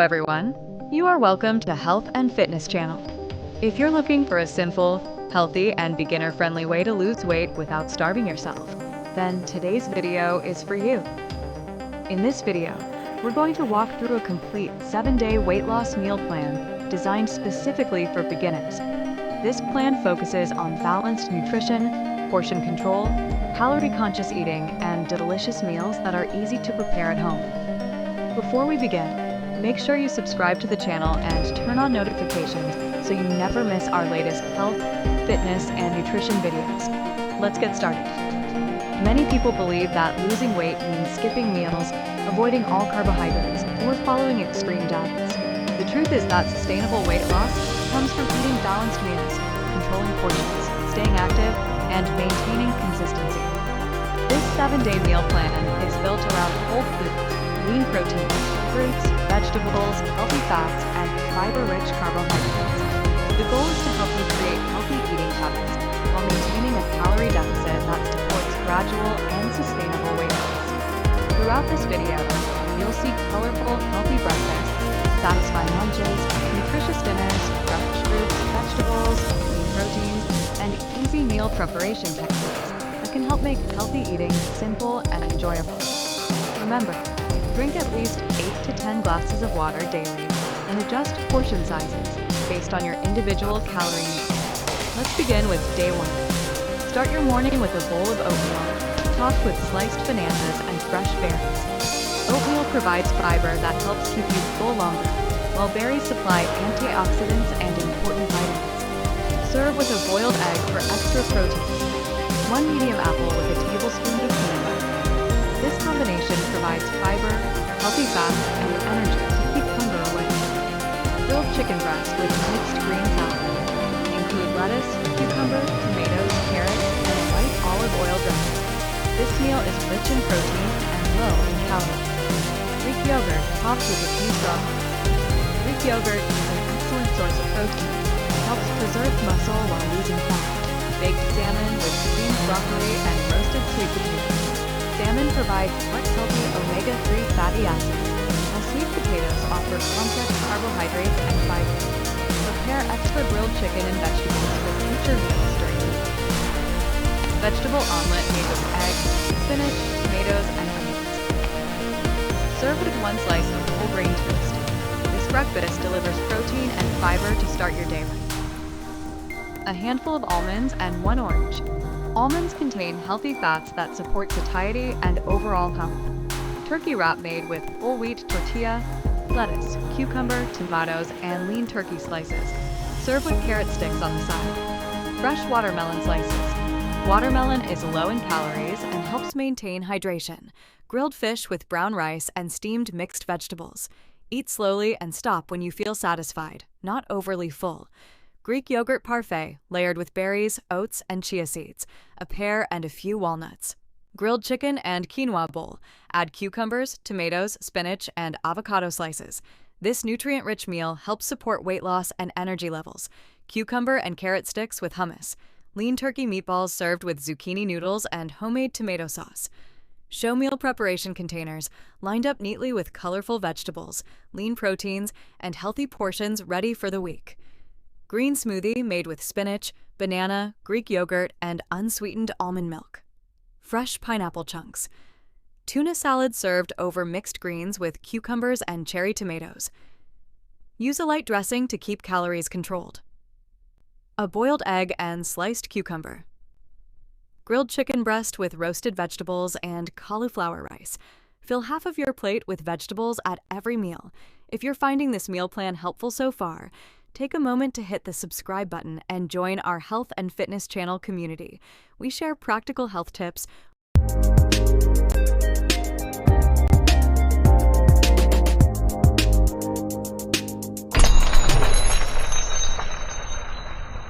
everyone. You are welcome to Health and Fitness Channel. If you're looking for a simple, healthy, and beginner-friendly way to lose weight without starving yourself, then today's video is for you. In this video, we're going to walk through a complete 7-day weight loss meal plan designed specifically for beginners. This plan focuses on balanced nutrition, portion control, calorie-conscious eating, and delicious meals that are easy to prepare at home. Before we begin, make sure you subscribe to the channel and turn on notifications so you never miss our latest health, fitness, and nutrition videos. Let's get started. Many people believe that losing weight means skipping meals, avoiding all carbohydrates, or following extreme diets. The truth is that sustainable weight loss comes from eating balanced meals, controlling portions, staying active, and maintaining consistency. This 7-day meal plan is built around whole foods, lean proteins, fruits, vegetables, healthy fats, and fiber-rich carbohydrates. The goal is to help you create healthy eating habits while maintaining a calorie deficit that supports gradual and sustainable weight loss. Throughout this video, you'll see colorful, healthy breakfasts, satisfying lunches, nutritious dinners, fresh fruits, vegetables, lean proteins, and easy meal preparation techniques that can help make healthy eating simple and enjoyable. Remember, drink at least 8 to 10 glasses of water daily and adjust portion sizes based on your individual calorie needs. Let's begin with day 1. Start your morning with a bowl of oatmeal, topped with sliced bananas and fresh berries. Oatmeal provides fiber that helps keep you full longer, while berries supply antioxidants and important vitamins. Serve with a boiled egg for extra protein. 1 medium apple with a tablespoon of peanut butter. This combination provides fiber, healthy fats, and energy to keep hunger away. Grilled chicken breast with mixed green salad. Include lettuce, cucumber, tomatoes, carrots, and light olive oil dressing. This meal is rich in protein and low in calories. Greek yogurt topped with a few strawberries. Greek yogurt is an excellent source of protein and helps preserve muscle while losing fat. Baked salmon with creamed broccoli and roasted sweet potatoes. Salmon provides heart-healthy omega-3 fatty acids, while sweet potatoes offer complex carbohydrates and fiber. Prepare extra grilled chicken and vegetables for future meals during the week. Vegetable omelet made with eggs, spinach, tomatoes, and onions. Serve with 1 slice of whole grain toast. This breakfast delivers protein and fiber to start your day with. A handful of almonds and 1 orange. Almonds contain healthy fats that support satiety and overall health. Turkey wrap made with whole wheat tortilla, lettuce, cucumber, tomatoes, and lean turkey slices. Serve with carrot sticks on the side. Fresh watermelon slices. Watermelon is low in calories and helps maintain hydration. Grilled fish with brown rice and steamed mixed vegetables. Eat slowly and stop when you feel satisfied, not overly full. Greek yogurt parfait, layered with berries, oats, and chia seeds, a pear, and a few walnuts. Grilled chicken and quinoa bowl. Add cucumbers, tomatoes, spinach, and avocado slices. This nutrient-rich meal helps support weight loss and energy levels. Cucumber and carrot sticks with hummus. Lean turkey meatballs served with zucchini noodles and homemade tomato sauce. Show meal preparation containers, lined up neatly with colorful vegetables, lean proteins, and healthy portions ready for the week. Green smoothie made with spinach, banana, Greek yogurt, and unsweetened almond milk. Fresh pineapple chunks. Tuna salad served over mixed greens with cucumbers and cherry tomatoes. Use a light dressing to keep calories controlled. A boiled egg and sliced cucumber. Grilled chicken breast with roasted vegetables and cauliflower rice. Fill half of your plate with vegetables at every meal. If you're finding this meal plan helpful so far, take a moment to hit the subscribe button and join our Health and Fitness Channel community. We share practical health tips,